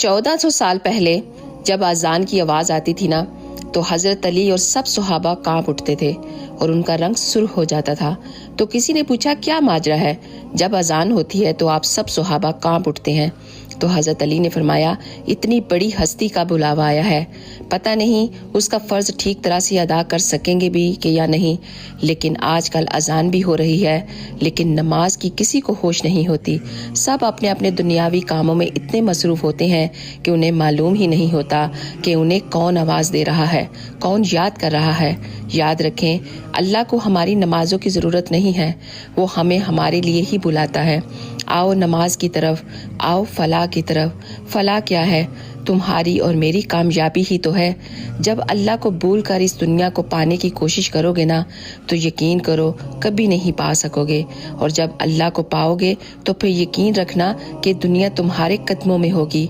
1400 سال پہلے جب اذان کی آواز آتی تھی نا تو حضرت علی اور سب صحابہ کانپ اٹھتے تھے اور ان کا رنگ سرخ ہو جاتا تھا۔ تو کسی نے پوچھا کیا ماجرا ہے؟ جب اذان ہوتی ہے تو آپ سب صحابہ کانپ اٹھتے ہیں۔ تو حضرت علی نے فرمایا اتنی بڑی ہستی کا بلاوا آیا ہے، پتہ نہیں اس کا فرض ٹھیک طرح سے ادا کر سکیں گے بھی کہ یا نہیں، لیکن آج کل اذان بھی ہو رہی ہے لیکن نماز کی کسی کو ہوش نہیں ہوتی۔ سب اپنے اپنے دنیاوی کاموں میں اتنے مصروف ہوتے ہیں کہ انہیں معلوم ہی نہیں ہوتا کہ انہیں کون آواز دے رہا ہے، کون یاد کر رہا ہے۔ یاد رکھیں اللہ کو ہماری نمازوں کی ضرورت نہیں ہے، وہ ہمیں ہمارے لیے ہی بلاتا ہے۔ آؤ نماز کی طرف، آؤ فلاح کی طرف۔ فلاح کیا ہے؟ تمہاری اور میری کامیابی ہی تو ہے۔ جب اللہ کو بھول کر اس دنیا کو پانے کی کوشش کرو گے نا تو یقین کرو کبھی نہیں پا سکو گے، اور جب اللہ کو پاؤ گے تو پھر یقین رکھنا کہ دنیا تمہارے قدموں میں ہوگی۔